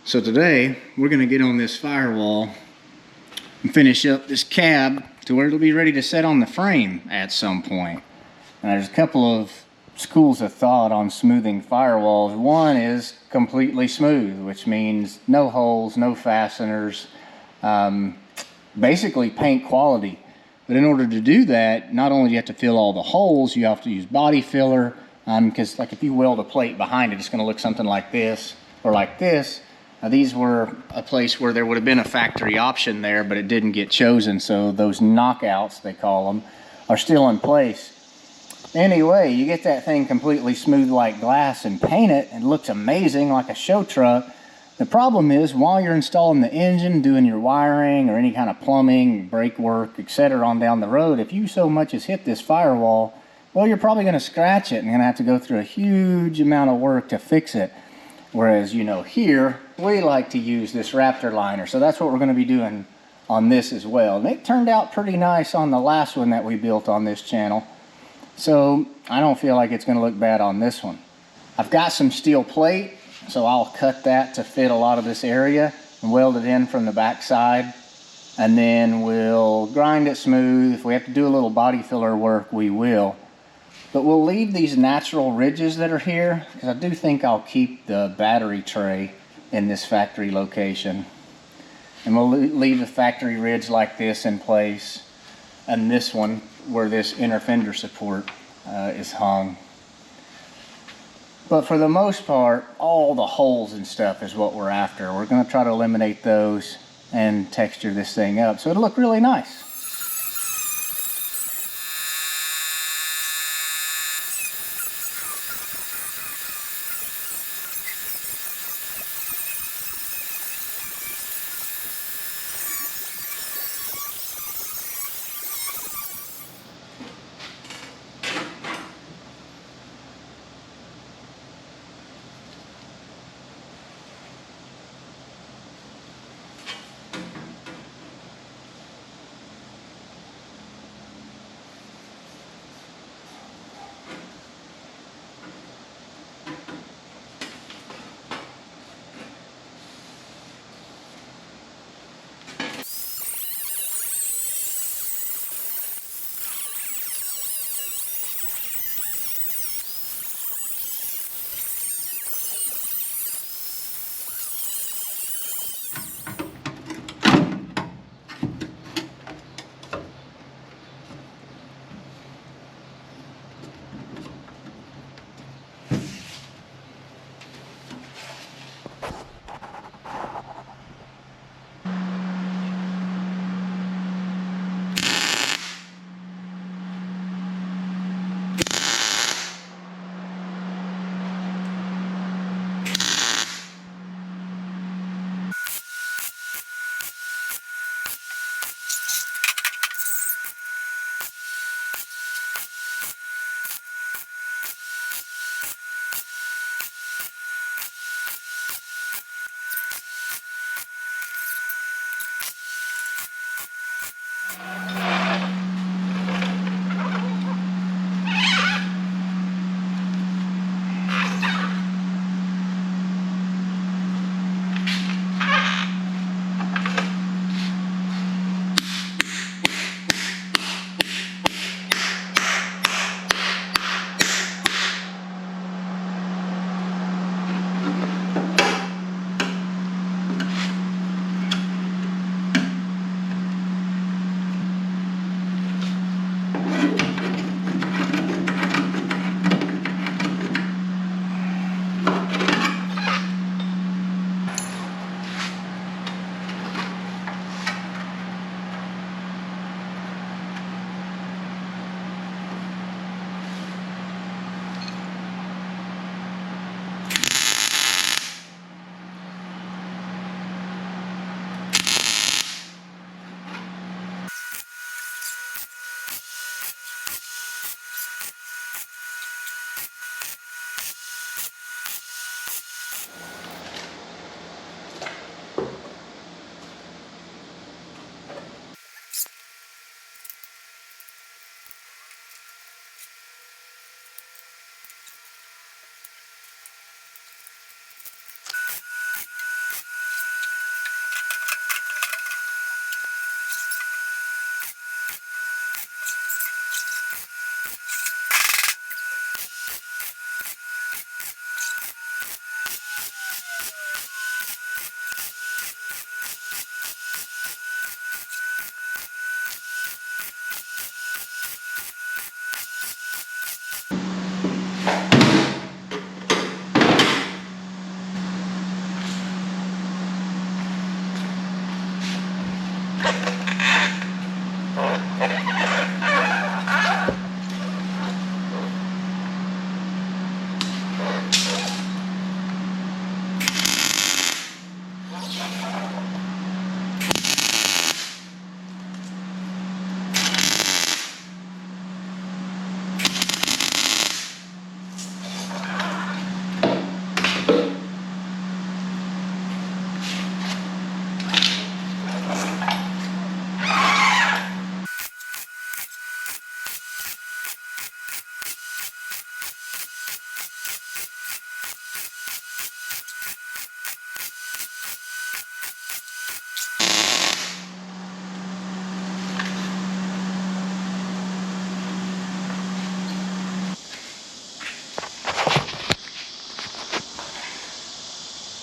So today we're going to get on this Firewall and finish up this cab to where it'll be ready to set on the frame at some point. And there's a couple of schools of thought on smoothing firewalls. One is completely smooth, which means no holes, no fasteners, basically paint quality. But in order to do that, not only do you have to fill all the holes, you have to use body filler, because like if you weld a plate behind it, it's going to look something like this or like this. Now, these were a place where there would have been a factory option there, but it didn't get chosen, so those knockouts, they call them, are still in place. Anyway, you get that thing completely smooth like glass and paint it, and it looks amazing like a show truck. The problem is, while you're installing the engine, doing your wiring or any kind of plumbing, brake work, etc. on down the road, if you so much as hit this firewall, well, you're probably going to scratch it and going to have to go through a huge amount of work to fix it. Whereas, you know, here, we like to use this Raptor liner, so that's what we're going to be doing on this as well. And it turned out pretty nice on the last one that we built on this channel, so I don't feel like it's going to look bad on this one. I've got some steel plate, so I'll cut that to fit a lot of this area and weld it in from the back side, and then we'll grind it smooth. If we have to do a little body filler work, we will. But we'll leave these natural ridges that are here, because I do think I'll keep the battery tray in this factory location. And we'll leave the factory ridge like this in place, and this one where this inner fender support is hung. But for the most part, all the holes and stuff is what we're after. We're going to try to eliminate those and texture this thing up so it'll look really nice.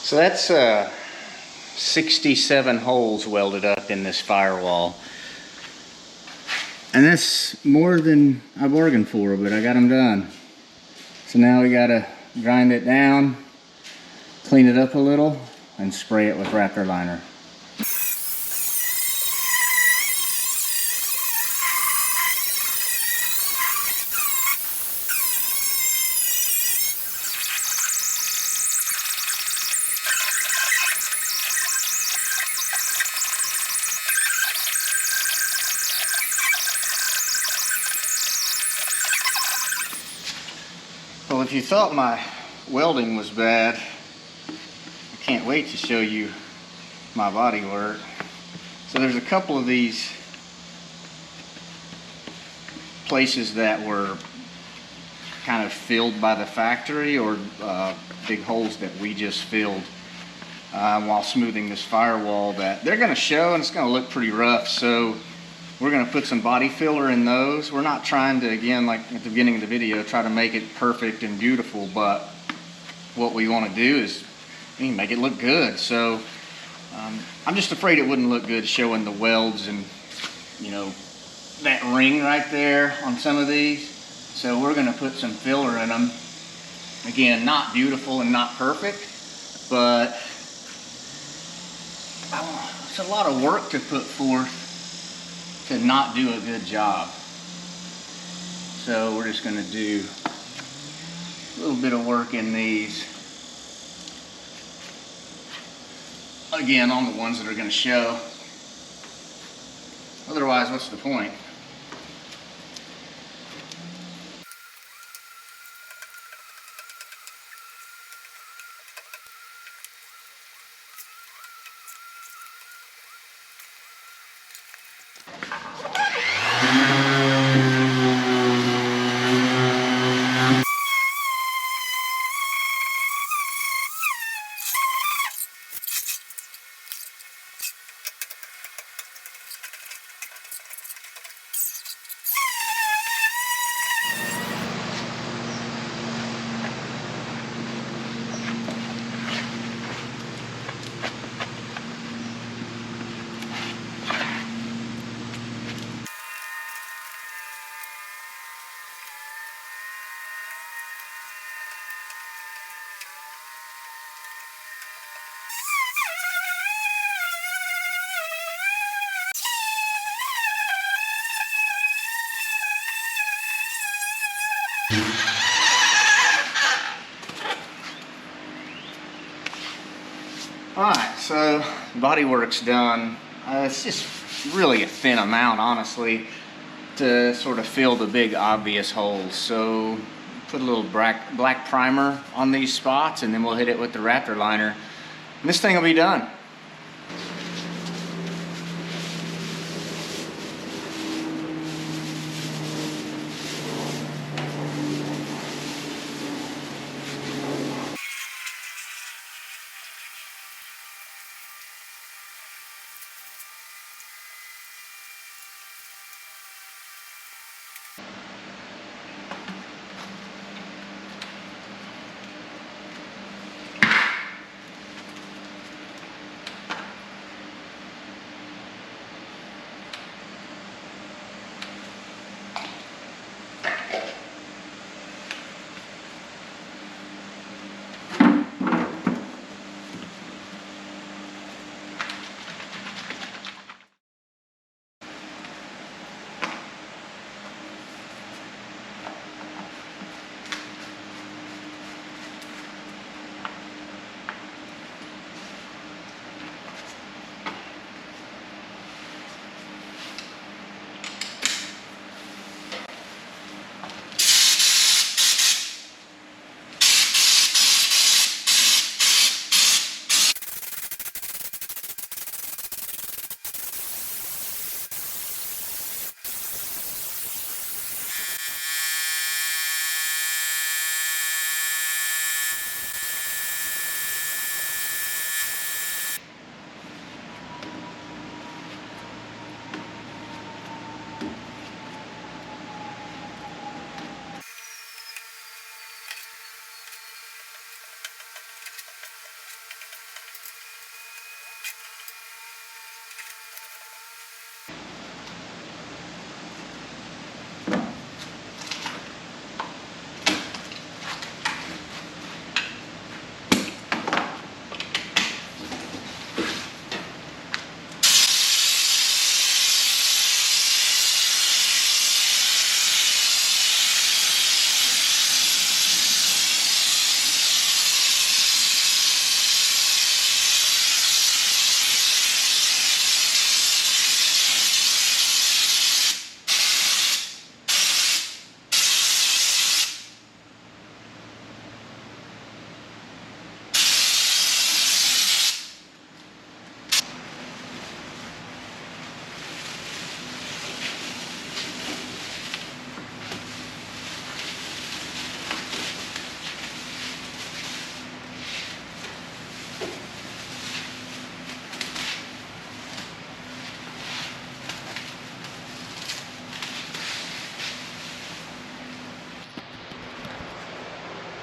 So that's 67 holes welded up in this firewall. And that's more than I bargained for, but I got them done. So now we gotta grind it down, clean it up a little, and spray it with Raptor liner. Well, if you thought my welding was bad, I can't wait to show you my body work. So there's a couple of these places that were kind of filled by the factory, or big holes that we just filled while smoothing this firewall, that they're going to show, and it's going to look pretty rough. So we're going to put some body filler in those. We're not trying to, again, like at the beginning of the video, try to make it perfect and beautiful, but what we want to do is make it look good. So I'm just afraid it wouldn't look good showing the welds and, you know, that ring right there on some of these. So we're going to put some filler in them. Again, not beautiful and not perfect, but it's a lot of work to put forth to not do a good job. So we're just going to do a little bit of work in these. Again, on the ones that are going to show. Otherwise, what's the point? Alright, so body work's done. It's just really a thin amount, honestly, to sort of fill the big obvious holes. So put a little black primer on these spots, and then we'll hit it with the Raptor liner. And this thing will be done.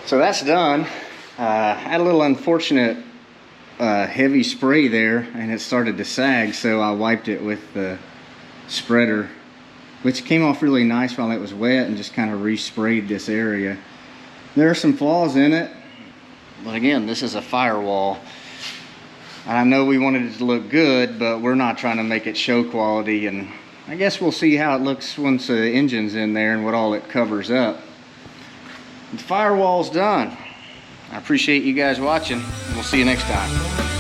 So that's done. I had a little unfortunate heavy spray there, and it started to sag, so I wiped it with the spreader, which came off really nice while it was wet, and just kind of resprayed this area. There are some flaws in it, but again, this is a Firewall. I know we wanted it to look good, but we're not trying to make it show quality, and I guess we'll see how it looks once the engine's in there and what all it covers up. The Firewall's done. I appreciate you guys watching. We'll see you next time.